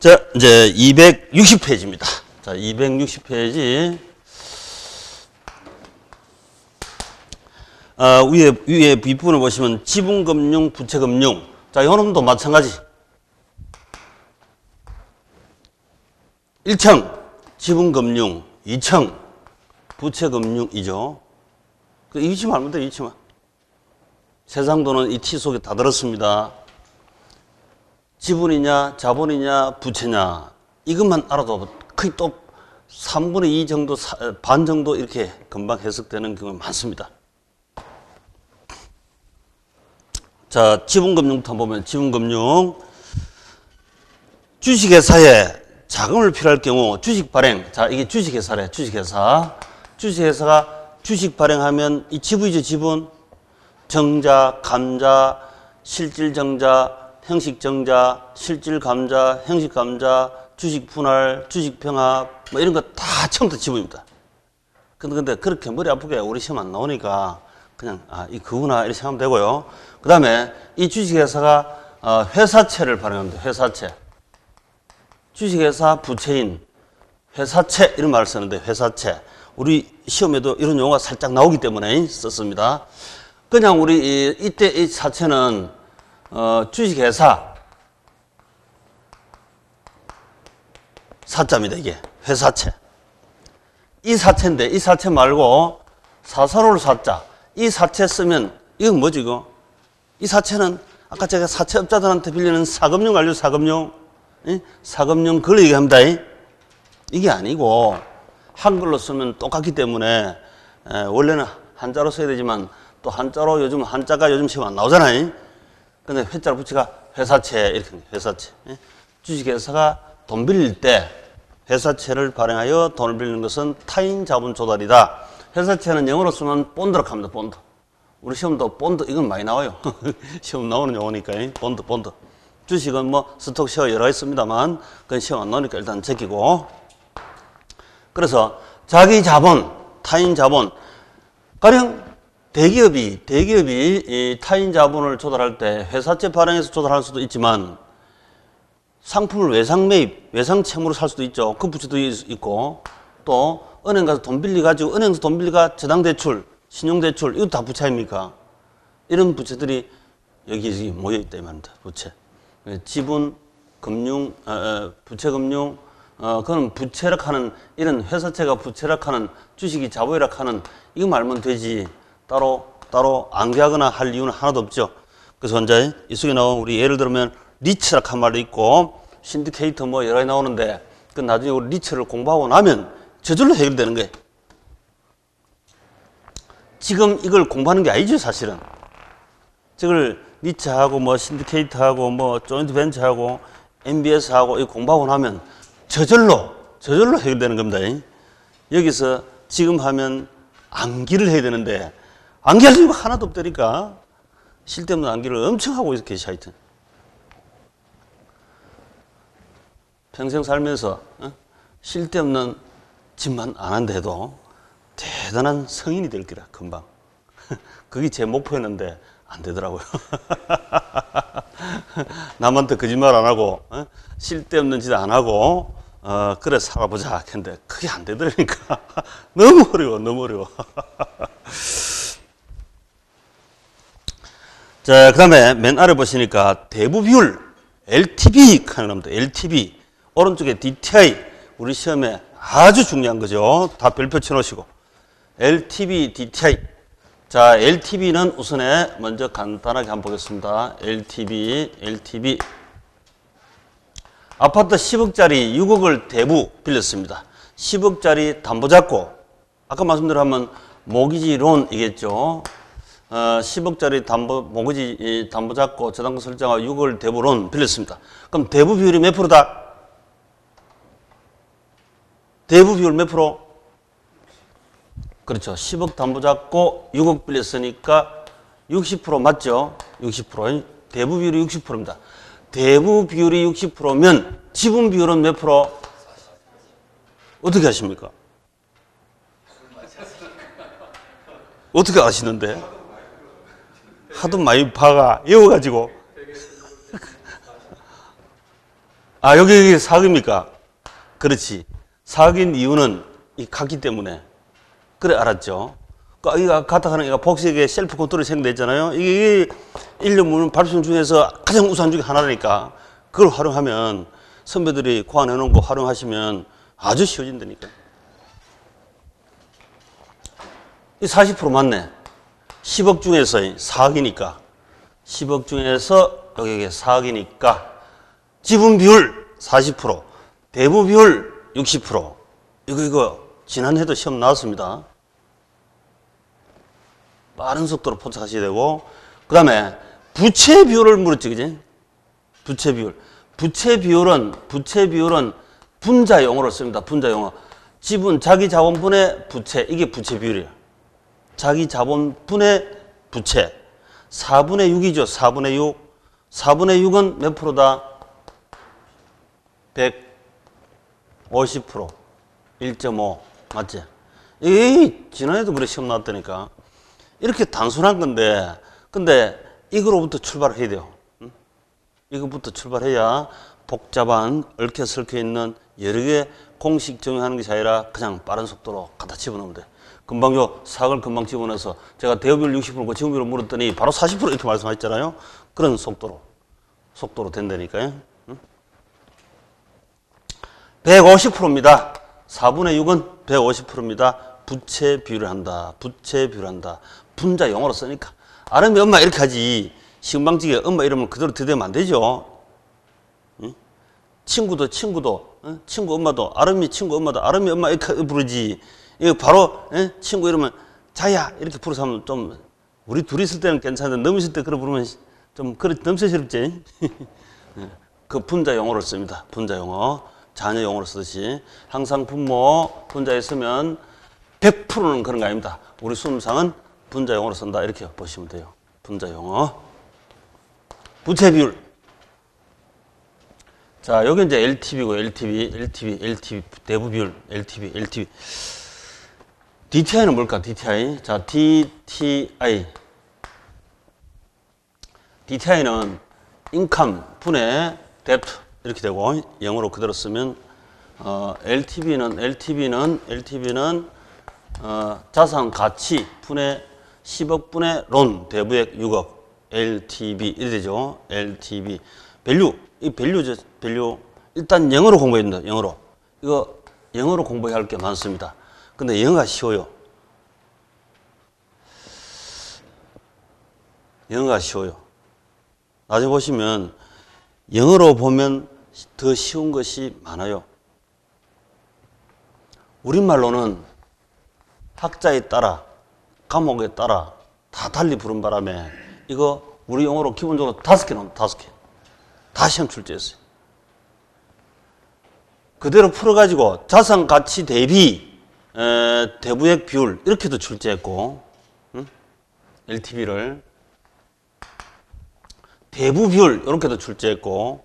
자, 이제 260페이지입니다. 자, 260페이지. 위에 뒷부분을 보시면 지분금융, 부채금융. 자, 이놈도 마찬가지. 1층 지분금융, 2층 부채금융이죠. 그 이치만 알면 돼요, 이치만. 세상도는 이 티 속에 다 들었습니다. 지분이냐, 자본이냐, 부채냐, 이것만 알아도 거의 또 3분의 2 정도, 반 정도 이렇게 금방 해석되는 경우가 많습니다. 자, 지분금융부터 보면 지분금융. 주식회사에 자금을 필요할 경우 주식 발행. 자, 이게 주식회사래, 주식회사. 주식회사가 주식 발행하면 이 지분이죠, 지분. 정자, 감자, 실질정자, 형식정자, 실질감자, 형식감자, 주식분할, 주식평합, 뭐 이런 거 다 처음부터 지분입니다. 근데 그렇게 머리 아프게 우리 시험 안 나오니까 그냥, 이 그구나, 이렇게 생각하면 되고요. 그 다음에 이 주식회사가 회사채를 발행합니다. 회사채. 주식회사 부채인 회사채, 이런 말을 쓰는데, 회사채. 우리 시험에도 이런 용어가 살짝 나오기 때문에 썼습니다. 그냥 우리 이때 이 사채는 주식회사 사자입니다. 이게 회사채. 이 사채인데 이 사채 말고 사사로를 사자. 이 사채 쓰면 이건 뭐지 이거? 이 사채는 아까 제가 사채업자들한테 빌리는 사금융 알죠? 사금융. 사금융 그걸 얘기합니다. 이게 아니고 한글로 쓰면 똑같기 때문에 원래는 한자로 써야 되지만 또 한자로 요즘 한자가 요즘 시험 안 나오잖아요. 근데 회자로 붙이가 회사채 이렇게 회사채. 주식회사가 돈 빌릴 때 회사채를 발행하여 돈을 빌리는 것은 타인 자본 조달이다. 회사채는 영어로 쓰면 본드라고 합니다. 본드. 우리 시험도 본드 이건 많이 나와요. 시험 나오는 용어니까 본드. 주식은 뭐 스톡 쉐어 여러 개 있습니다만 그건 시험 안 나오니까 일단 제끼고. 그래서 자기 자본, 타인 자본. 가령 대기업이 이 타인 자본을 조달할 때 회사채 발행해서 조달할 수도 있지만 상품을 외상 매입, 외상 채무로 살 수도 있죠. 그 부채도 있고 또 은행 가서 돈 빌려가지고 은행에서 돈 빌려가 저당대출, 신용대출 이것도 다 부채 아닙니까? 이런 부채들이 여기 모여있다 이 말입니다. 부채. 지분, 금융, 부채금융, 그건 부채락하는 이런 회사채가 부채락하는 주식이 자본이락하는 이거 말면 되지. 따로 암기하거나 할 이유는 하나도 없죠. 그래서 이제 이 속에 나온 우리 예를 들면 리츠라고 한 말도 있고 신디케이터 뭐 여러 개 나오는데 그 나중에 우리 리츠를 공부하고 나면 저절로 해결되는 거예요. 지금 이걸 공부하는 게 아니죠, 사실은. 저걸 리츠하고 뭐 신디케이터하고 뭐 조인트 벤처하고 MBS하고 이거 공부하고 나면 저절로 해결되는 겁니다. 여기서 지금 하면 암기를 해야 되는데 암기할 이유가 하나도 없다니까. 쓸데없는 암기를 엄청 하고 계시 하여튼. 평생 살면서 쓸데없는 짓만 안 한데도 대단한 성인이 될 거라 금방. 그게 제 목표였는데 안 되더라고요. 남한테 거짓말 안 하고 쓸데없는 짓 안 하고 그래 살아보자 했는데 그게 안 되더라니까. 너무 어려워. 자, 그 다음에 맨 아래 보시니까 대부 비율 LTV 하는 겁니다. LTV. 오른쪽에 DTI. 우리 시험에 아주 중요한 거죠. 다 별표 쳐놓으시고. LTV, DTI. 자, LTV는 우선에 먼저 간단하게 한번 보겠습니다. LTV. 아파트 10억짜리 6억을 대부 빌렸습니다. 10억짜리 담보 잡고, 아까 말씀드린 모기지론이겠죠. 10억짜리 모기지 담보 잡고 저당권 설정하고 6억을 대부론 빌렸습니다. 그럼 대부 비율이 몇 프로다? 대부 비율 몇 프로? 그렇죠. 10억 담보 잡고 6억 빌렸으니까 60% 맞죠? 60%. 대부 비율이 60%입니다. 대부 비율이 60%면 지분 비율은 몇 프로? 어떻게 아십니까? 어떻게 아시는데? 하도 많이 봐가 외워가지고 아, 여기 4억입니까? 그렇지. 4억인 이유는 이 같기 때문에. 그래, 알았죠? 이가 가탁하는 애가 복식의 셀프 컨트롤이 생겼잖아요. 이게 인력 물론 발품 중에서 가장 우수한 중에 하나라니까. 그걸 활용하면 선배들이 고안해 놓은 거 활용하시면 아주 쉬워진다니까. 이 40% 맞네. 10억 중에서 4억이니까. 10억 중에서 여기 4억이니까 지분 비율 40%, 대부 비율 60%. 이거 지난해도 시험 나왔습니다. 빠른 속도로 포착하셔야 되고, 그 다음에 부채 비율을 물었지, 그지? 부채 비율. 부채 비율은 분자 용어로 씁니다. 분자 용어. 지분, 자기 자본분의 부채. 이게 부채 비율이에요. 자기 자본분의 부채. 4분의 6이죠. 4분의 6. 4분의 6은 몇 프로다? 150%. 1.5. 맞지? 이 지난해도 그래 시험 나왔다니까. 이렇게 단순한 건데, 근데 이거로부터 출발을 해야 돼요. 응? 이거부터 출발해야 복잡한 얽혀 설켜 있는 여러 개 공식 적용하는 것이 아니라 그냥 빠른 속도로 갖다 집어넣으면 돼. 금방 요 사학을 금방 집어넣어서 제가 대여비율 60%고 지분비율을 물었더니 바로 40% 이렇게 말씀하셨잖아요. 그런 속도로 된다니까요. 응? 150%입니다. 4분의 6은 150%입니다. 부채 비율을 한다. 부채 비율을 한다. 분자 용어로 쓰니까. 아름이 엄마 이렇게 하지. 시금방지게 엄마 이름을 그대로 들이대면 안 되죠. 응? 친구도 응? 친구 엄마도 아름이 친구 엄마도 아름이 엄마 이렇게 부르지. 이거 바로 응? 친구 이름은 자야 이렇게 부르서 하면 좀 우리 둘이 있을 때는 괜찮은데 너무 있을 때 그래 부르면 좀 그래 넘쳐스럽지. 그 분자 용어를 씁니다. 분자 용어. 자녀 용어로 쓰듯이 항상 분모 분자에 쓰면 100%는 그런 거 아닙니다. 우리 수험상은 분자 용어로 쓴다 이렇게 보시면 돼요. 분자 용어. 부채 비율. 자, 여기 이제 LTV고 LTV 대부 비율 LTV. DTI는 뭘까? DTI. 자, DTI는 인컴 분의 뎁트 이렇게 되고 영어로 그대로 쓰면 LTV는 자산 가치 분의 10억 분의 론 대부액 6억 LTV 이래 되죠. LTV 밸류 이 밸류죠. 밸류 일단 영어로 공부해야 된다. 영어로 이거 영어로 공부해야 할 게 많습니다. 근데 영어가 쉬워요. 영어가 쉬워요. 나중에 보시면 영어로 보면 더 쉬운 것이 많아요. 우리말로는 학자에 따라 과목에 따라 다 달리 부른 바람에 이거 우리 영어로 기본적으로 5개 나옵니다. 5개. 다 시험 출제했어요. 그대로 풀어가지고 자산 가치 대비 대부액 비율 이렇게도 출제했고 응? LTV를 대부 비율 이렇게도 출제했고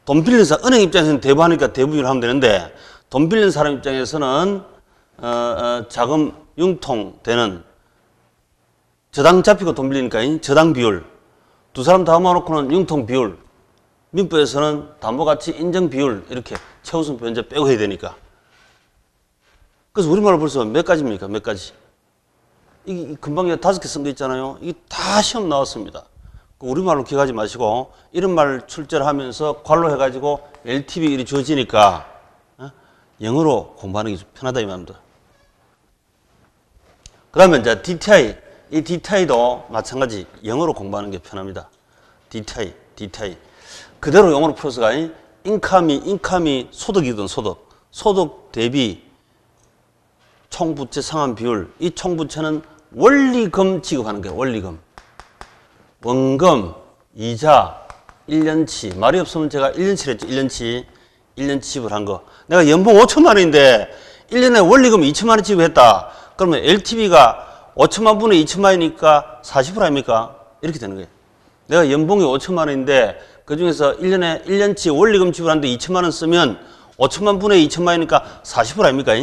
돈 빌린 사람 은행 입장에서는 대부하니까 대부 비율 하면 되는데 돈 빌린 사람 입장에서는 자금 융통되는 저당 잡히고 돈 빌리니까 저당 비율 두 사람 다 모아놓고는 융통 비율 민법에서는 담보가치 인정 비율 이렇게 최우선 변제 빼고 해야 되니까 그래서 우리말로 벌써 몇 가지입니까? 몇 가지 이게 금방 5개 쓴 거 있잖아요. 이게 다 시험 나왔습니다. 우리말로 기억하지 마시고 이런 말 출제를 하면서 관로해가지고 LTV 일이 주어지니까 영어로 공부하는 게 좀 편하다 이 말입니다. 그 다음에 이제 DTI 이 DTI도 마찬가지 영어로 공부하는 게 편합니다. DTI 그대로 영어로 풀어서가 인컴이 소득이든 소득 대비 총부채 상환 비율 이 총부채는 원리금 지급하는 거예요. 원리금 원금 이자 1년치 말이 없으면 제가 1년치를 했죠. 1년치 지불한 거 내가 연봉 5천만 원인데 1년에 원리금 2천만 원 지급했다. 그러면 LTV가 5천만 분의 2천만 원이니까 40% 아닙니까? 이렇게 되는 거예요. 내가 연봉이 5천만 원인데 그 중에서 1년치 원리금 지불하는데 2천만 원 쓰면 5천만 분의 2천만 원이니까 40% 아닙니까?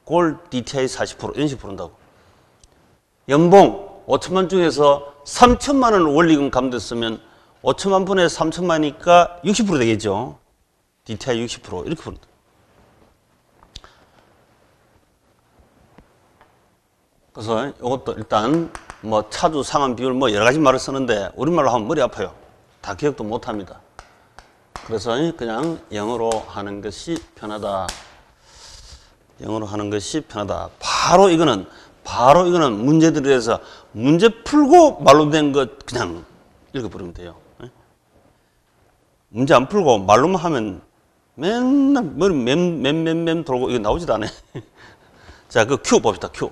그걸 DTI 40% 이런 식으로 부른다고. 연봉 5천만 중에서 3천만 원 원리금 감됐으면 5천만 분의 3천만이니까 60% 되겠죠. DTI 60% 이렇게 부른다. 그래서 이것도 일단 뭐 차주 상환 비율 뭐 여러 가지 말을 쓰는데 우리말로 하면 머리 아파요. 다 기억도 못 합니다. 그래서 그냥 영어로 하는 것이 편하다. 영어로 하는 것이 편하다. 바로 이거는 문제들에서 문제 풀고 말로 된 것 그냥 읽어버리면 돼요. 문제 안 풀고 말로만 하면 맨날 머리 맴 돌고 이거 나오지도 않아요. 자, 그 Q 봅시다. Q.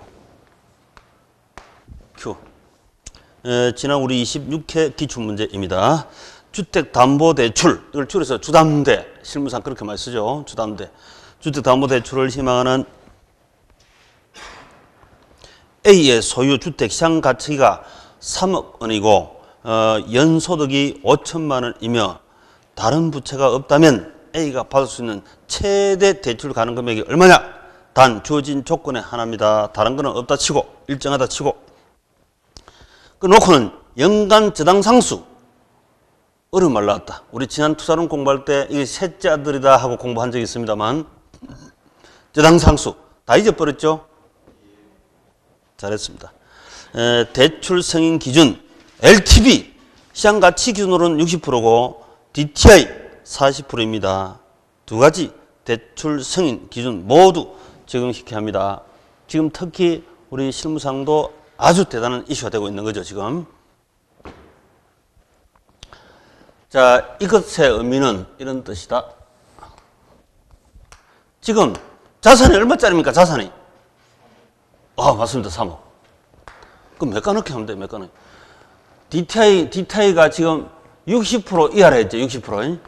지난 우리 26회 기출문제입니다. 주택담보대출, 이걸 줄여서 주담대, 실무상 그렇게 많이 쓰죠. 주담대. 주택담보대출을 희망하는 A의 소유 주택 시장 가치가 3억 원이고 연소득이 5천만 원이며 다른 부채가 없다면 A가 받을 수 있는 최대 대출 가능 금액이 얼마냐? 단 주어진 조건의 하나입니다. 다른 거는 없다 치고 일정하다 치고 그 놓고는 연간 저당상수 어려운 말 나왔다. 우리 지난 투자론 공부할 때 이게 셋째 아들이다 하고 공부한 적이 있습니다만 저당상수 다 잊어버렸죠? 잘했습니다. 대출 승인 기준 LTV 시장가치 기준으로는 60%고 DTI 40%입니다. 두 가지 대출 승인 기준 모두 적용시켜야 합니다. 지금 특히 우리 실무상도 아주 대단한 이슈가 되고 있는 거죠, 지금. 자, 이것의 의미는 이런 뜻이다. 지금 자산이 얼마짜리입니까, 자산이? 맞습니다, 3억. 그럼 몇 가넣게 하면 돼, 몇 가넣게. DTI가 지금 60% 이하라 했죠, 60%.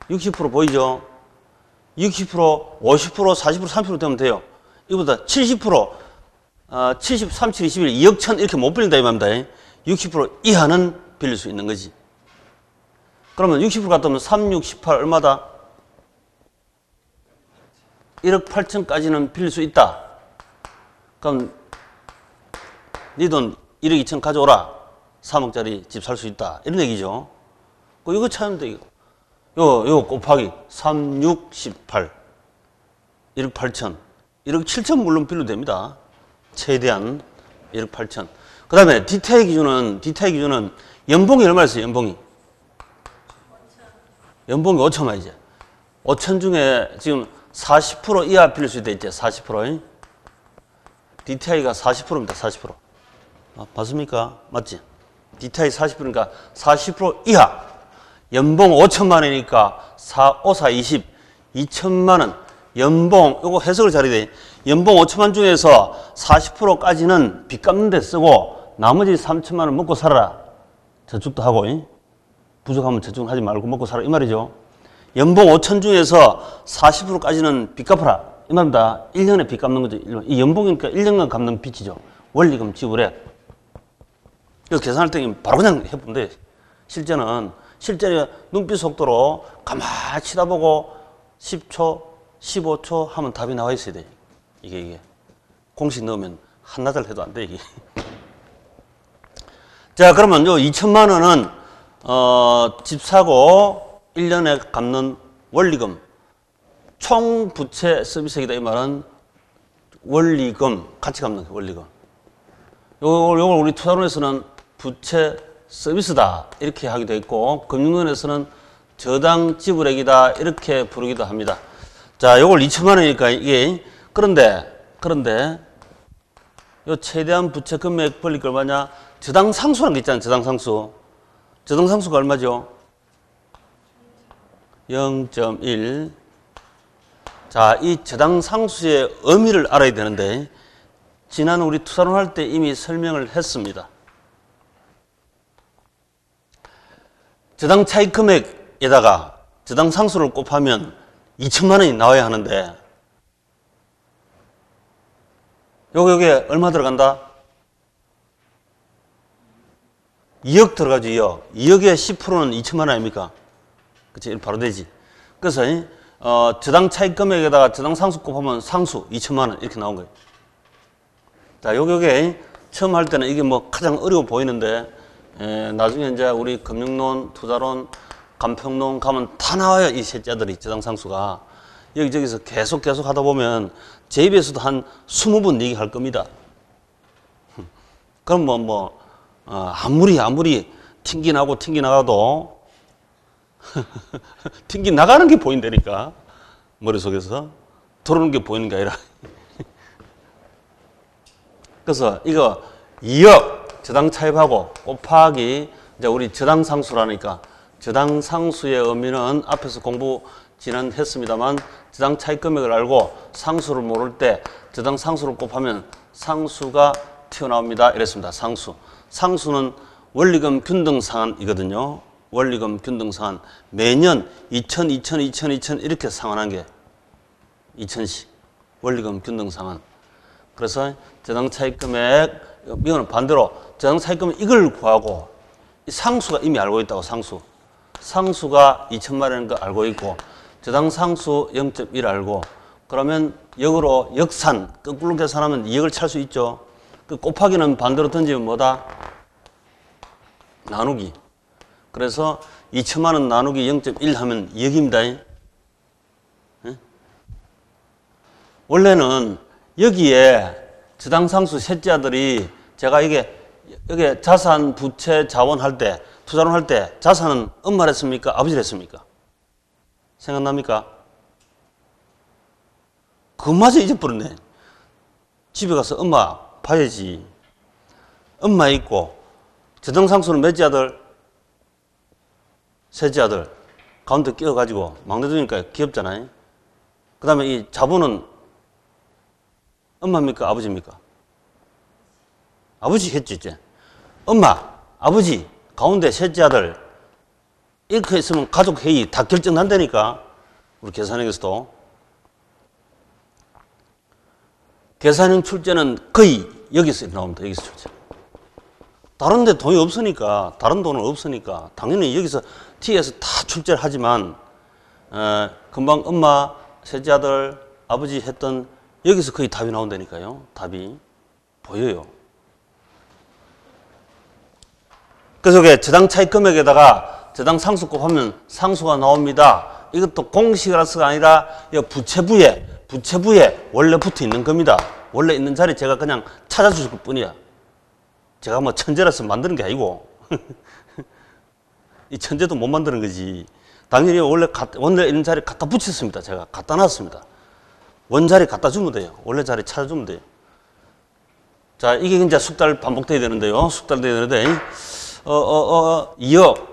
60% 보이죠? 60%, 50%, 40%, 30% 되면 돼요. 이보다 70%, 70, 37, 21, 2억 천 이렇게 못 빌린다 이 말입니다. 60% 이하는 빌릴 수 있는 거지. 그러면 60% 갔다 오면 3, 6, 18 얼마다? 1억 8천까지는 빌릴 수 있다. 그럼 네 돈 1억 2천 가져오라. 3억짜리 집 살 수 있다. 이런 얘기죠. 이거 찾으면 돼. 요 곱하기 3, 6, 18 1억 8천 1억 7천 물론 빌려도 됩니다. 최대한 1억 8천. 그 다음에 DTI 기준은 연봉이 얼마였어요? 연봉이 5천만 이제 5천 중에 지금 40% 이하 빌릴 수 있다 있죠. 40%. DTI가 40%입니다. 40%. 맞습니까? 맞지? DTI 40%니까 40% 이하. 연봉 5천만 원이니까 4, 5, 4, 20. 2천만 원. 연봉, 요거 해석을 잘해야 돼. 연봉 5천만 중에서 40%까지는 빚 갚는 데 쓰고 나머지 3천만 원 먹고 살아라. 저축도 하고, 부족하면 저축은 하지 말고 먹고 살아. 이 말이죠. 연봉 5천 중에서 40%까지는 빚 갚아라. 이 말입니다. 1년에 빚 갚는 거죠. 이 연봉이니까 1년간 갚는 빚이죠. 원리금 지불해. 그래서 계산할 때 바로 그냥 해보면 돼. 실제로 눈빛 속도로 가만히 치다보고 10초, 15초 하면 답이 나와 있어야 돼. 이게. 공식 넣으면 한나절 해도 안 돼, 이게. 자, 그러면 요 2천만 원은, 집 사고 1년에 갚는 원리금. 총 부채 서비스액이다. 이 말은 원리금, 같이 갚는 원리금. 요걸 우리 투자론에서는 부채 서비스다. 이렇게 하기도 했고, 금융론에서는 저당 지불액이다. 이렇게 부르기도 합니다. 자, 요걸 2천만 원이니까 이게, 그런데, 요 최대한 부채 금액 벌릴 게 얼마냐? 저당 상수라는 게 있잖아요. 저당 상수. 저당 상수가 얼마죠? 0.1. 자, 이 저당 상수의 의미를 알아야 되는데, 지난 우리 투자론 할 때 이미 설명을 했습니다. 저당 차익 금액에다가 저당 상수를 곱하면 2천만 원이 나와야 하는데, 요게 얼마 들어간다? 2억 들어가죠, 2억. 2억에 10%는 2천만 원 아닙니까? 그치? 바로 되지. 그래서, 저당 차익 금액에다가 저당 상수 곱하면 상수 2천만 원 이렇게 나온 거예요. 자, 요게 처음 할 때는 이게 뭐 가장 어려워 보이는데, 나중에 이제 우리 금융론, 투자론 간평동 가면 다 나와요. 이 셋째들이 저당상수가. 여기저기서 계속 하다 보면 제 입에서도 한 20번 얘기할 겁니다. 그럼 아무리 튕기 나가도 튕기 나가는 게 보인다니까. 머릿속에서 들어오는 게 보이는 게 아니라. 그래서 이거 2억 저당 차입하고 곱하기 이제 우리 저당상수라니까 저당상수의 의미는 앞에서 공부 했습니다만 저당 차입 금액을 알고 상수를 모를 때 저당상수를 곱하면 상수가 튀어나옵니다. 이랬습니다. 상수는 원리금 균등상환이거든요. 원리금 균등상환. 매년 2000 이렇게 상환한 게 2000씩. 원리금 균등상환. 그래서 저당차입금액, 이거는 반대로 저당차입금액 이걸 구하고 이 상수가 이미 알고 있다고 상수가 2천만 원인 거 알고 있고 저당상수 0.1 알고 그러면 역으로 역산, 거꾸로 계산하면 2억을 찰 수 있죠. 그 곱하기는 반대로 던지면 뭐다? 나누기. 그래서 2천만 원 나누기 0.1 하면 2억입니다. 원래는 여기에 저당상수 셋째 아들이 제가 이게 자산, 부채, 자원 할 때, 투자론 할 때 자산은 엄마를 했습니까? 아버지를 했습니까? 생각납니까? 그마저 잊어버렸네. 집에 가서 엄마 봐야지. 엄마 있고 저당상수는 몇째 아들? 셋째 아들. 가운데 끼워가지고 막내들이니까 귀엽잖아요. 그 다음에 이 자본은 엄마입니까? 아버지입니까? 아버지 했지, 이제. 엄마, 아버지, 가운데 셋째 아들. 이렇게 있으면 가족 회의 다 결정난다니까. 우리 계산형에서도. 계산형 출제는 거의 여기서 나옵니다. 여기서 출제. 다른 데 돈이 없으니까, 다른 돈은 없으니까, 당연히 여기서 T에서 다 출제를 하지만, 금방 엄마, 셋째 아들, 아버지 했던 여기서 거의 답이 나온다니까요. 답이. 보여요. 그래서 저당 차입 금액에다가 저당 상수 곱하면 상수가 나옵니다. 이것도 공식이라서가 아니라 부채부에 원래 붙어 있는 겁니다. 원래 있는 자리 제가 그냥 찾아줄 뿐이야. 제가 뭐 천재라서 만드는 게 아니고 이 천재도 못 만드는 거지. 당연히 원래 있는 자리 갖다 붙였습니다. 제가 갖다 놨습니다. 원자리 갖다 주면 돼요. 원래 자리 찾아주면 돼요. 자, 이게 이제 숙달 반복돼야 되는데요. 숙달돼야 되는데 2억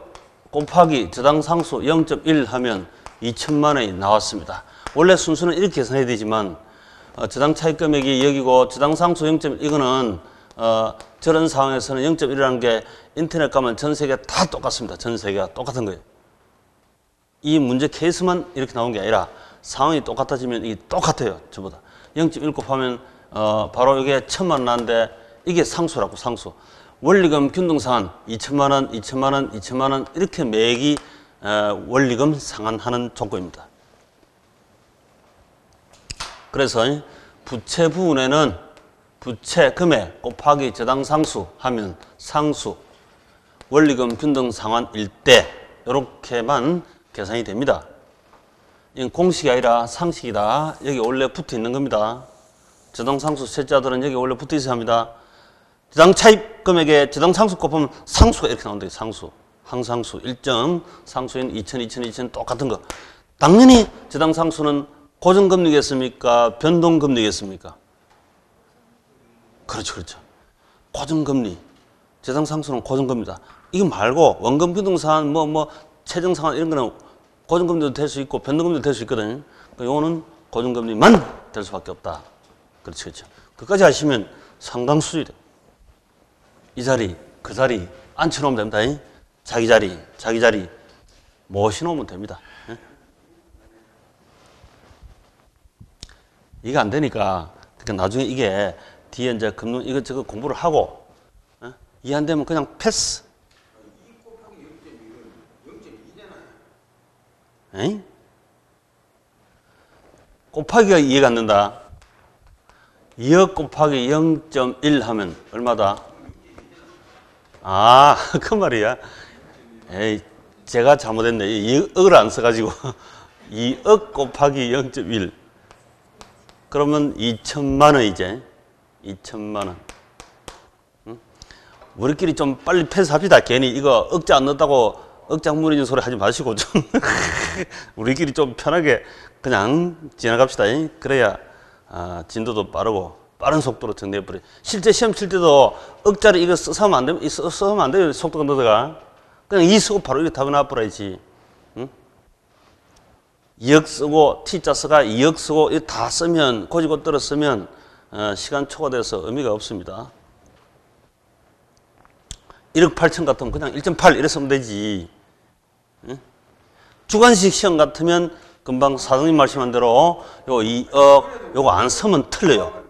곱하기 저당 상수 0.1 하면 2천만 원이 나왔습니다. 원래 순수는 이렇게 계산해야 되지만 저당 차입 금액이 여기고 저당 상수 0.1 이거는 저런 상황에서는 0.1이라는 게 인터넷 가면 전 세계 다 똑같습니다. 전 세계가 똑같은 거예요. 이 문제 케이스만 이렇게 나온 게 아니라 상황이 똑같아지면 이게 똑같아요. 저보다. 0.1 곱하면 바로 이게 1,000만 원 나는데 이게 상수라고 상수. 원리금 균등상환 2천만 원, 2천만 원, 2천만 원 이렇게 매기 원리금 상환하는 조건입니다. 그래서 부채 부분에는 부채 금액 곱하기 저당 상수 하면 상수 원리금 균등 상환일 때 이렇게만 계산이 됩니다. 이건 공식이 아니라 상식이다. 여기 원래 붙어 있는 겁니다. 저당 상수 셋째들은 여기 원래 붙어 있어야 합니다. 저당 차입 금액에 저당 상수 곱하면 상수가 이렇게 나온다. 상수. 항상수. 일정 상수인 2천, 2천, 2천 똑같은 거. 당연히 저당 상수는 고정금리겠습니까? 변동금리겠습니까? 그렇죠, 그렇죠. 고정금리. 저당 상수는 고정금리다. 이거 말고 원금 변동상환, 최정상환 이런 거는 고정금리도 될 수 있고 변동금리도 될 수 있거든요. 이거는 고정금리만 될 수밖에 없다. 그렇죠, 그렇죠. 그까지 하시면 상당 수준이 돼. 이 자리, 그 자리 앉혀놓으면 됩니다. 자기 자리 모셔놓으면 됩니다. 이게 안 되니까 그러니까 나중에 이게 뒤에 이제 금융 이것저것 공부를 하고 이해 안 되면 그냥 패스. 2 곱하기 0.1은 0.2잖아요. 에이? 곱하기가 이해가 안 된다. 2억 곱하기 0.1 하면 얼마다? 아, 그 말이야. 에이, 제가 잘못했네. 2억을 안 써가지고 2억 곱하기 0.1 그러면 2천만 원이제 2천만 원. 응? 우리끼리 좀 빨리 패스합시다. 괜히 이거 억자 안 넣었다고 억장 무너진 소리 하지 마시고 좀 우리끼리 좀 편하게 그냥 지나갑시다. 그래야 진도도 빠르고 빠른 속도로 정리해버려. 실제 시험 칠 때도 억자를 이거 써서 하면 안 되면 써서 하면 안 돼요. 속도가 늦어가. 그냥 2 쓰고 바로 이렇게 답을 놔버려야지. 응? 2억 쓰고 T자 써가 2억 쓰고 이거 다 쓰면 고지고 떨어 쓰면 시간 초과돼서 의미가 없습니다. 1억 8천 같으면 그냥 1.8 이래 쓰면 되지. 응? 주관식 시험 같으면 금방 사장님 말씀한 대로 요 2억 요거 안 쓰면 틀려요.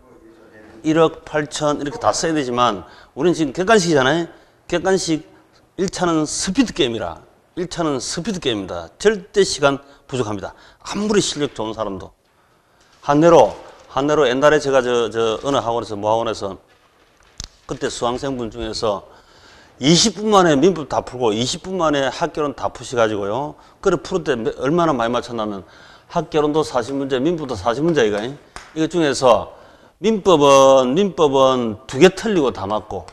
1억 8천 이렇게 다 써야 되지만 우리는 지금 객관식이잖아요. 객관식 1차는 스피드 게임이라 1차는 스피드 게임입니다. 절대 시간 부족합니다. 아무리 실력 좋은 사람도. 한내로 옛날에 제가 어느 학원에서 모학원에서 그때 수강생분 중에서 20분 만에 민법 다 풀고 20분 만에 학개론 다 푸셔가지고요. 그래 풀을 때 얼마나 많이 맞췄냐면 학개론도 40문제, 민법도 40문제 이거. 이거 중에서 민법은 2개 틀리고 다 맞고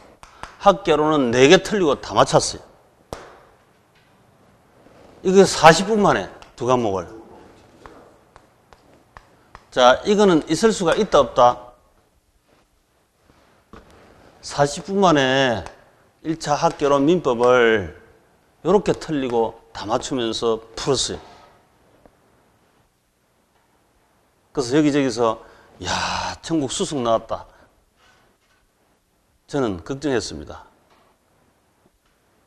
학개론은 4개 틀리고 다 맞췄어요. 이거 40분 만에 두 과목을. 자, 이거는 있을 수가 있다 없다? 40분 만에 1차 학개론 민법을 이렇게 틀리고 다 맞추면서 풀었어요. 그래서 여기저기서 야, 천국 수석 나왔다. 저는 걱정했습니다.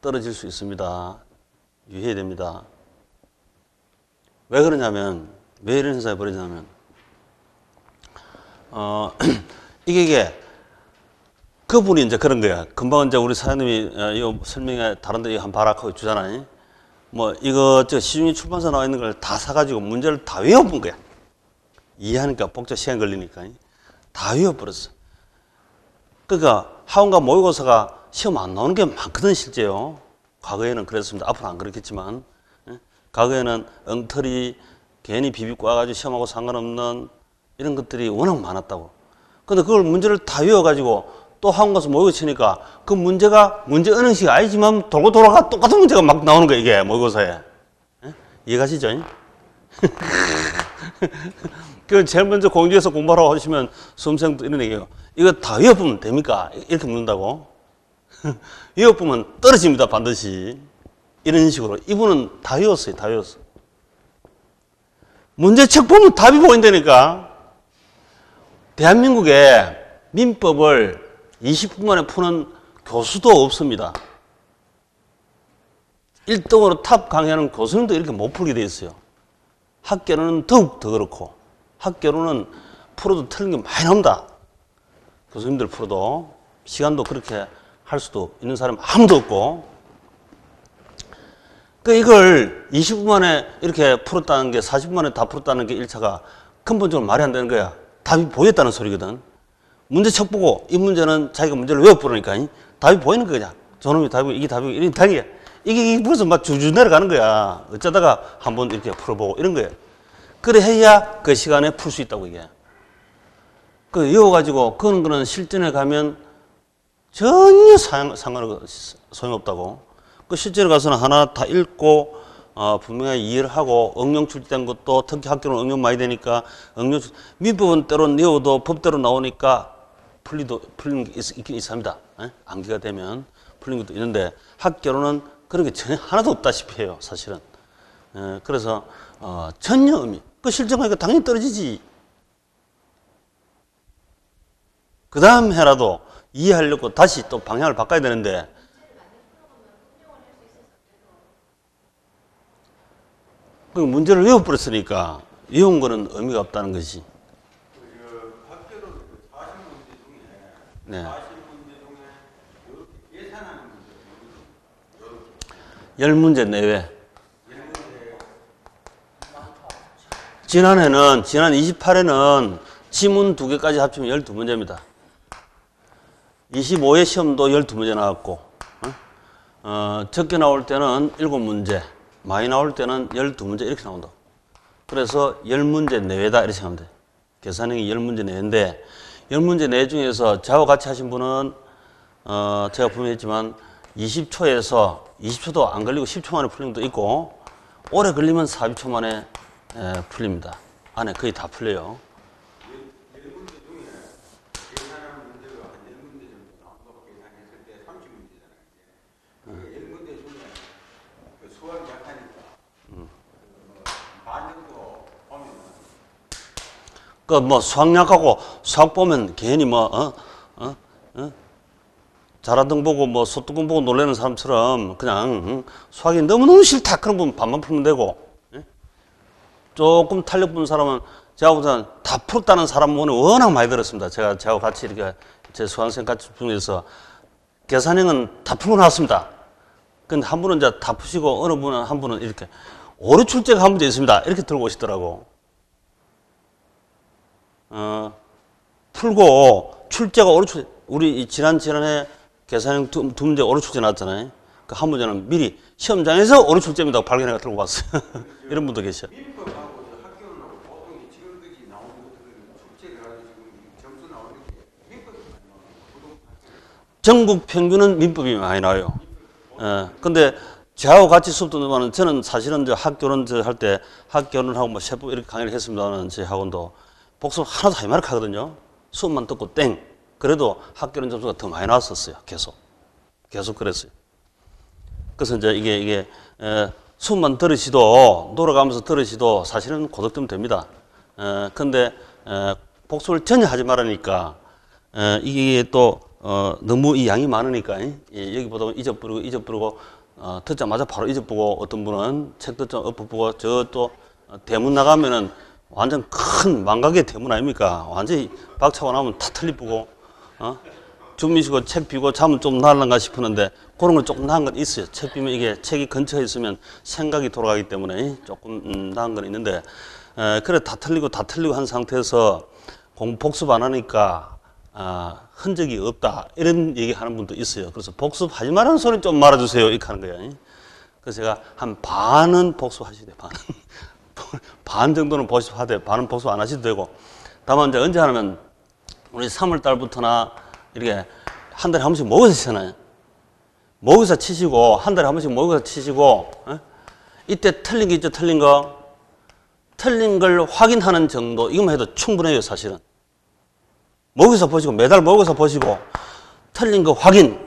떨어질 수 있습니다. 유의해야 됩니다. 왜 그러냐면, 왜 이런 현상이 벌어지냐면, 이게 그분이 이제 그런 거야. 금방 이제 우리 사장님이 이거 설명에 다른 데 한 바락하고 주잖아요. 뭐, 이거 시중에 출판사 나와 있는 걸 다 사가지고 문제를 다 외워본 거야. 이해하니까 복잡 시간 걸리니까. 다 외워버렸어. 그러니까 학원과 모의고사가 시험 안 나오는 게 많거든, 실제요. 과거에는 그랬습니다. 앞으로 안 그렇겠지만. 과거에는 엉터리, 괜히 비비고 와가지고 시험하고 상관없는 이런 것들이 워낙 많았다고. 근데 그걸 문제를 다 외워가지고 또 학원 가서 모의고사 치니까 그 문제가 문제 은행식이 아니지만 돌고 돌아가 똑같은 문제가 막 나오는 거야, 이게 모의고사에. 이해가시죠? 그 제일 먼저 공주에서 공부하라고 하시면 수험생도 이런 얘기해요. 이거 다 외워보면 됩니까? 이렇게 묻는다고. 외워보면 떨어집니다, 반드시. 이런 식으로. 이분은 다 외웠어요, 다 외웠어. 문제책 보면 답이 보인다니까. 대한민국에 민법을 20분 만에 푸는 교수도 없습니다. 1등으로 탑 강의하는 교수님도 이렇게 못 풀게 돼 있어요. 학개론은 더욱 더 그렇고, 학개론은 풀어도 틀린 게 많이 나온다. 교수님들 풀어도. 시간도 그렇게 할 수도 있는 사람 아무도 없고. 이걸 20분 만에 이렇게 풀었다는 게 40분 만에 다 풀었다는 게 1차가 근본적으로 말이 안 되는 거야. 답이 보였다는 소리거든. 문제책 보고 이 문제는 자기가 문제를 외워보니까 답이 보이는 거냐. 저놈이 답이고 이게 답이고 이런 답이야. 이게 벌써 막 주주 내려가는 거야. 어쩌다가 한번 이렇게 풀어보고 이런 거야. 그래 해야 그 시간에 풀 수 있다고 이게. 그 외워가지고 그런 거는 실전에 가면 전혀 소용없다고. 그 실제로 가서는 하나 다 읽고 분명히 이해를 하고 응용 출제된 것도 특히 학교는 응용 많이 되니까 민법은 때론 외워도 법대로 나오니까 풀리는 게 있긴 있습니다. 암기가 되면 풀리는 것도 있는데 학교로는 그런 게 전혀 하나도 없다시피 해요, 사실은. 그래서 전혀 의미. 그 실전하니까 당연히 떨어지지. 그 다음 해라도 이해하려고 다시 또 방향을 바꿔야 되는데 그 문제를 외워버렸으니까 외운 거는 의미가 없다는 것이. 학교로 40문제 중에 네. 40문제 중에 이렇게 계산하는 문제 10문제 내외. 지난 28회는 지문 2개까지 합치면 12문제입니다. 25회 시험도 12문제 나왔고, 적게 나올 때는 7문제. 많이 나올 때는 12문제 이렇게 나온다. 그래서 10문제 내외다 이렇게 생각하면 돼. 계산형이 10문제 내외인데 10문제 내외 중에서 저하고 같이 하신 분은 제가 분명히 했지만 20초에서 20초도 안 걸리고 10초 만에 풀린 것도 있고 오래 걸리면 40초 만에 풀립니다. 안에 거의 다 풀려요. 10문제 중에 계산하는 문제가 한 10문제 정도 나온다고 계산했을 때 30문제잖아요. 이제. 10문제 중에 그 수학이 약하니까 반 정도 보면 그 뭐 수학약하고 수학 보면 괜히 뭐 자라등 보고 뭐 소뚜껑 보고 놀라는 사람처럼 그냥 수학이 너무너무 싫다 그런 분 반만 풀면 되고 조금 탄력 부는 사람은 제가 보다 다 풀었다는 사람 오늘 워낙 많이 들었습니다. 제가 같이 이렇게 제 수강생 같이 중에서 계산형은 다 풀고 나왔습니다. 근데 한 분은 이제 다 푸시고 어느 분은 한 분은 이렇게 오류 출제가 한 문제 있습니다. 이렇게 들고 오시더라고. 풀고 출제가 오류 출제 우리 지난해 계산형 두 문제 오류 출제 나왔잖아요. 그 한 문제는 미리 시험장에서 오류 출제입니다. 발견해가 들고 왔어요. 이런 분도 계셔. 민법하고 학교론하고 보통 지금까지 나오는 것들은 숙제를 가지고 지금 점수 나오는 게 민법이 많이 나와요. 전국 평균은 민법이 많이 나와요. 근데 저하고 같이 수업 듣는 저는 사실은 이제 학교론 할 때 학교론하고 뭐 세법 이렇게 강의를 했습니다는 제 학원도 복습 하나도 하지 말라 하거든요. 수업만 듣고 땡. 그래도 학교론 점수가 더 많이 나왔었어요. 계속 그랬어요. 그래서 이제 이게 수업만 들으시도 돌아가면서 들으시도 사실은 고득점 됩니다. 근데 복습을 전혀 하지 말으니까 이게 또 너무 이 양이 많으니까 여기 보다 잊어버리고 듣자마자 바로 잊어보고 어떤 분은 책 듣자 엎어보고 저 또 대문 나가면은 완전 큰 망각의 대문 아닙니까? 완전히 박차고 나면 다 틀리보고 주무시고 책 비고 잠은 좀 날란가 싶었는데 그런 건 조금 나은 건 있어요. 책 비면 이게 책이 근처에 있으면 생각이 돌아가기 때문에 조금 나은 건 있는데 그래 다 틀리고 한 상태에서 복습 안 하니까 흔적이 없다 이런 얘기하는 분도 있어요. 그래서 복습하지 말라는 소리 좀 말아주세요 이렇게 하는 거예요. 그래서 제가 한 반은 복습하셔야 돼요. 반 정도는 복습하되 반은 복습 안 하셔도 되고 다만 이제 언제 하냐면 우리 3월 달부터나 이렇게 한 달에 한 번씩 모의고사 치잖아요. 모의고사 치시고 한 달에 한 번씩 모의고사 치시고 이때 틀린 게 있죠. 틀린 걸 확인하는 정도 이것만 해도 충분해요. 사실은 모의고사 보시고 매달 모의고사 보시고 틀린 거 확인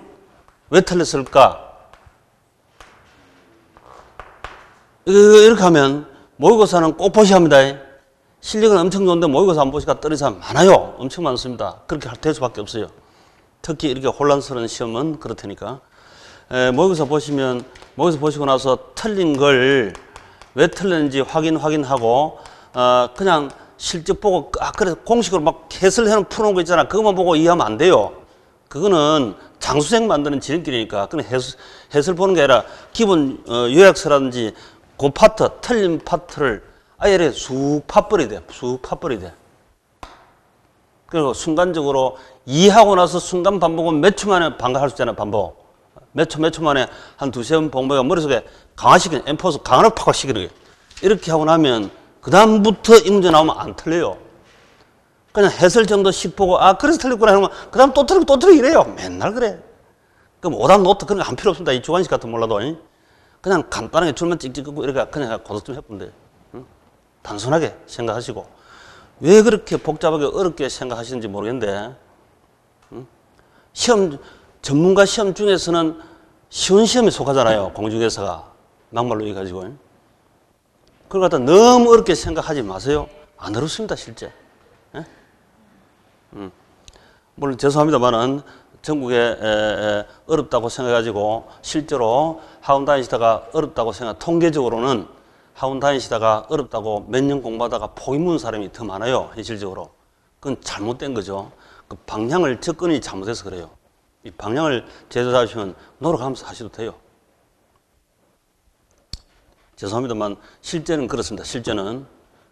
왜 틀렸을까 이렇게 하면 모의고사는 꼭 보셔야 합니다. 실력은 엄청 좋은데 모의고사 안 보시니까 떨어진 사람 많아요. 엄청 많습니다. 그렇게 될 수밖에 없어요. 특히 이렇게 혼란스러운 시험은 그렇다니까. 모의고사 보시면 모의고사 보시고 나서 틀린 걸 왜 틀렸는지 확인하고 그냥 실적 보고 그래 공식으로 막 해설해놓은 푸는 거 있잖아. 그것만 보고 이해하면 안 돼요. 그거는 장수생 만드는 지름길이니까 그건 해설 보는 게 아니라 기본 요약서라든지 그 파트 틀린 파트를 아예 이렇게 쑥 파버려야 돼. 쑥 파버려야 돼. 그리고 순간적으로 이해하고 나서 순간 반복은 몇 초 만에 반복할 수 있잖아요. 반복. 몇 초 만에 한 두세 번 반복해서 머릿속에 강화시키는 엠포스 강화를 팍 시키는 거예요. 이렇게 하고 나면 그 다음부터 이 문제 나오면 안 틀려요. 그냥 해설 정도씩 보고 그래서 틀렸구나 하면 그 다음 또 틀리고 이래요. 맨날 그래. 그럼 오답 노트 그런 거 안 필요 없습니다. 이 주관식 같은 몰라도. 그냥 간단하게 줄만 찍찍 끄고 이렇게 그냥 고득점 해보면 돼요. 단순하게 생각하시고 왜 그렇게 복잡하게 어렵게 생각하시는지 모르겠는데 전문가 시험 중에서는 쉬운 시험에 속하잖아요. 공중에서가 막말로 얘기해가지고 그걸 갖다 너무 어렵게 생각하지 마세요. 안 어렵습니다. 실제. 물론 죄송합니다만은 전국에 어렵다고 생각해가지고 실제로 학원 다니시다가 어렵다고 생각 통계적으로는 학원 다니시다가 어렵다고 몇 년 공부하다가 포기 문 사람이 더 많아요. 현실적으로. 그건 잘못된 거죠. 그 방향을 접근이 잘못해서 그래요. 이 방향을 제대로 잡으시면 노력하면서 하셔도 돼요. 죄송합니다만 실제는 그렇습니다. 실제는.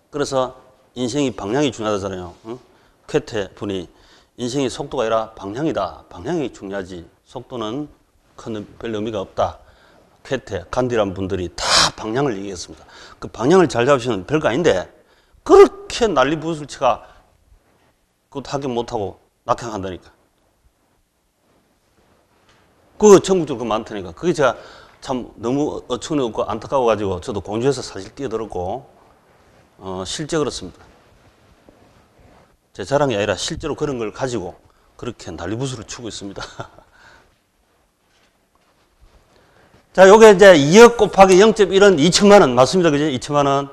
그래서 인생이 방향이 중요하다잖아요. 쾌태 분이 인생이 속도가 아니라 방향이다. 방향이 중요하지. 속도는 별 의미가 없다. 쾌태, 간디란 분들이 다 다 방향을 얘기했습니다. 그 방향을 잘 잡으시면 별거 아닌데 그렇게 난리 부술 치가 그것도 합격 못하고 낙향한다니까. 그거 전국적으로 많다니까. 그게 제가 참 너무 어처구니 없고 안타까워가지고 저도 공주에서 사실 뛰어들었고 실제 그렇습니다. 제 자랑이 아니라 실제로 그런 걸 가지고 그렇게 난리부수를 치고 있습니다. 자, 요게 이제 2억 곱하기 0.1은 2천만 원 맞습니다. 그죠? 2천만 원.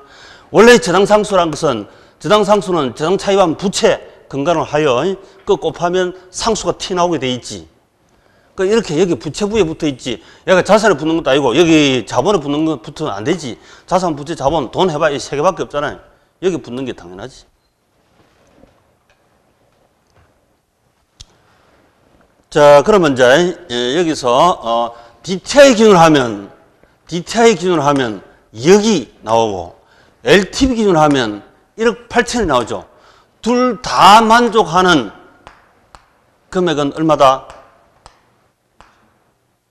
원래 저당상수란 것은 저당상수는 저당 차이반 부채 근간을 하여 그 곱하면 상수가 튀 나오게 돼 있지. 그 이렇게 여기 부채부에 붙어 있지. 얘가 자산에 붙는 것도 아니고 여기 자본에 붙는 것 붙으면 안 되지. 자산, 부채, 자본, 돈 해봐야 이 세 개밖에 없잖아요. 여기 붙는 게 당연하지. 자, 그러면 이제 여기서 DTI 기준을 하면 여기 나오고 LTV 기준을 하면 1억 8천이 나오죠. 둘 다 만족하는 금액은 얼마다?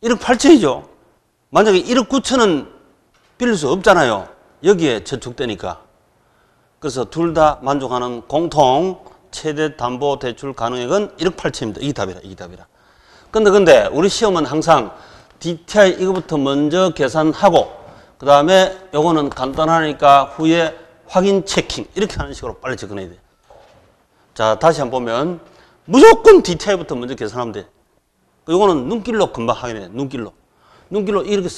1억 8천이죠. 만약에 1억 9천은 빌릴 수 없잖아요. 여기에 저축되니까. 그래서 둘 다 만족하는 공통 최대 담보 대출 가능액은 1억 8천입니다. 이게 답이라. 근데 우리 시험은 항상 DTI 이거부터 먼저 계산하고 그 다음에 요거는 간단하니까 후에 확인 체킹 이렇게 하는 식으로 빨리 접근해야 돼. 자, 다시 한번 보면 무조건 DTI부터 먼저 계산하면 돼. 요거는 눈길로 금방 확인해. 눈길로 이렇게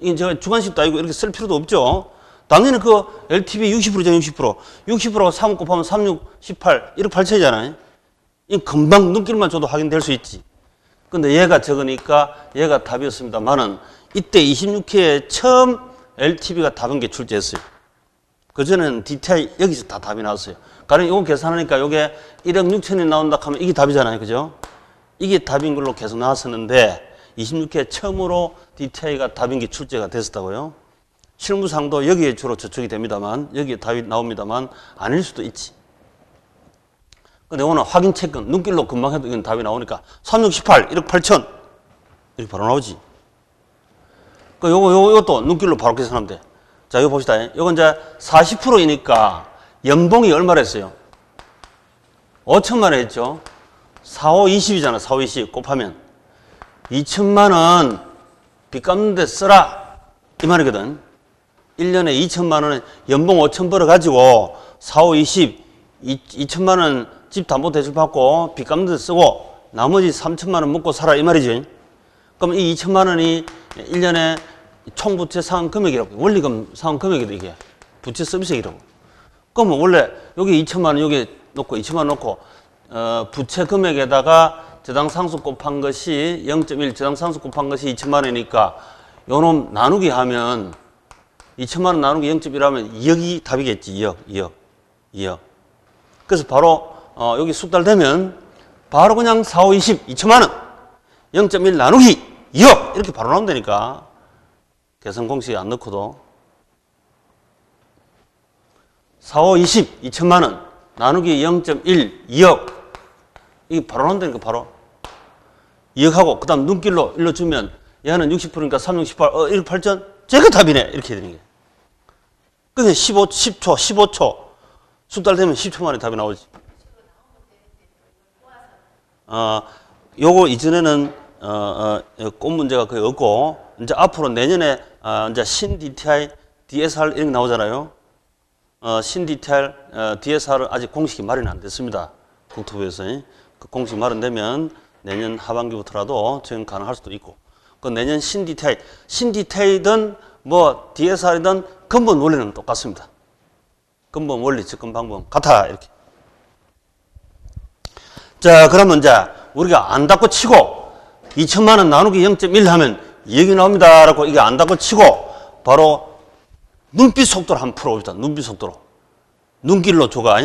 이게 제가 주관식도 아니고 이렇게 쓸 필요도 없죠. 당연히 그 LTV 60%잖아요. 60%가 3 곱하면 3, 6, 18 1억 8천이잖아요. 이 금방 눈길만 줘도 확인될 수 있지. 근데 얘가 적으니까 얘가 답이었습니다만은 이때 26회에 처음 LTV가 답인 게 출제했어요. 그전에는 DTI 여기서 다 답이 나왔어요. 가령 이거 계산하니까 이게 1억 6천이 나온다 하면 이게 답이잖아요. 그죠? 이게 답인 걸로 계속 나왔었는데 26회 처음으로 DTI가 답인 게 출제가 됐었다고요. 실무상도 여기에 주로 저축이 됩니다만 여기에 답이 나옵니다만 아닐 수도 있지. 근데 오늘 확인 체크는 눈길로 금방 해도 이건 답이 나오니까 3, 6, 18, 1억 8천 이렇게 바로 나오지. 요것도 눈길로 바로 계산하면 돼. 자, 이거 봅시다. 이건 이제 40%이니까 연봉이 얼마나 했어요? 5천만 원 했죠. 4, 5, 20이잖아. 4, 5, 20 곱하면 2천만 원 빚 갚는 데 써라 이 말이거든. 1년에 2천만 원 연봉 5천 벌어가지고 4, 5, 20 2천만 원 집 담보대출 받고 빚 갚는 데 쓰고 나머지 3천만 원 먹고 살아 이 말이지. 그럼 이 2천만 원이 1년에 총부채 상환 금액이라고. 원리금 상환 금액이다 이게. 부채 서비스액이라고. 그러면 원래 여기 2천만 원 여기 놓고 2천만 원 놓고 부채 금액에다가 저당상수 곱한 것이 0.1 저당상수 곱한 것이 2천만 원이니까 요놈 나누기 하면 2천만 원 나누기 0.1 하면 2억이 답이겠지. 2억. 그래서 바로 여기 숙달 되면 바로 그냥 4, 5, 20 2천만 원 0.1 나누기 2억 이렇게 바로 나온다니까. 계산 공식에 안 넣고도 4, 5, 20 2천만 원 나누기 0.1 2억 이게 바로 나온다니까. 바로 2억하고 그 다음 눈길로 일러주면 얘는 60%니까 3, 6, 18 1억 8천 제가 답이네 이렇게 되는 게. 그게 15초 숙달되면 10초 만에 답이 나오지. 요거 이전에는 꽃 문제가 거의 없고 이제 앞으로 내년에 이제 신 DTI, DSR 이런 게 나오잖아요. 신 DTI, DSR은 아직 공식이 마련이 안 됐습니다. 국토부에서. 그 공식 마련되면 내년 하반기부터라도 적용 가능할 수도 있고. 그 내년 신 DTI든 뭐 DSR이든 근본 원리는 똑같습니다. 근본 원리, 접근 방법 같아 이렇게. 자, 그러면 이제 우리가 안 닫고 치고 2천만 원 나누기 0.1 하면 2억이 나옵니다. 라고 이게 안 닫고 치고 바로 눈빛 속도로 한번 풀어봅시다. 눈빛 속도로. 눈길로 조가.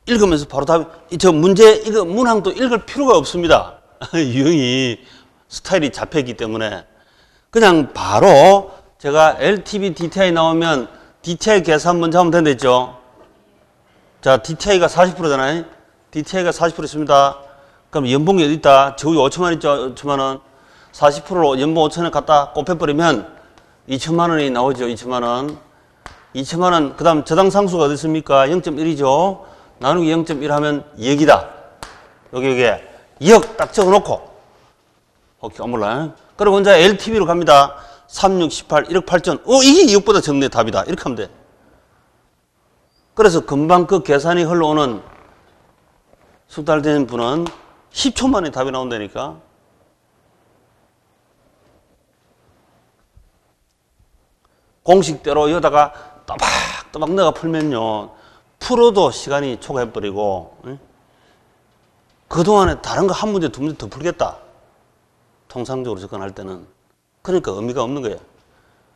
읽으면서 바로 답이, 저 문제, 이거 문항도 읽을 필요가 없습니다. 유형이 스타일이 잡혀있기 때문에. 그냥 바로 제가 LTV, DTI 나오면 DTI 계산 먼저 하면 된다 했죠. 자, DTI가 40%잖아요. DTI가 40% 있습니다. 그럼 연봉이 어디 있다? 저기 5천만 원 있죠? 5천만 원. 40%로 연봉 5천 원 갖다 곱해버리면 2천만 원이 나오죠. 2천만 원. 2천만 원. 그 다음 저당 상수가 어디 있습니까? 0.1이죠. 나누기 0.1 하면 2억이다. 여기에 2억 딱 적어놓고. 오케이, 몰라. 그리고 이제 LTV로 갑니다. 3, 6, 18, 1억 8천. 이게 2억보다 적네, 답이다. 이렇게 하면 돼. 그래서 금방 그 계산이 흘러오는 숙달된 분은 10초 만에 답이 나온다니까. 공식대로 여기다가 또박또박 넣어가 풀면요. 풀어도 시간이 초과해버리고, 그동안에 다른 거 한 문제, 두 문제 더 풀겠다. 통상적으로 접근할 때는. 그러니까 의미가 없는 거예요.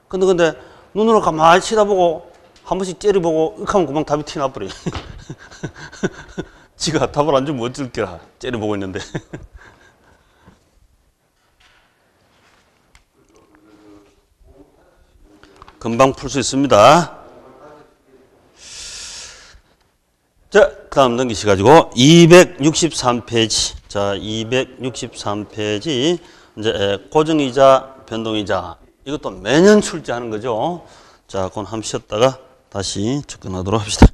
근데 눈으로 가만히 쳐다보고 한 번씩 째려보고 이렇게 하면 금방 답이 튀어나버려. 지가 답을 안 주면 어쩔 게라. 째려보고 있는데. 금방 풀 수 있습니다. 자, 그 다음 넘기셔가지고 263페이지. 자, 263페이지. 이제 고정이자, 변동이자. 이것도 매년 출제하는 거죠. 자, 그건 한번 쉬었다가 다시 접근하도록 합시다.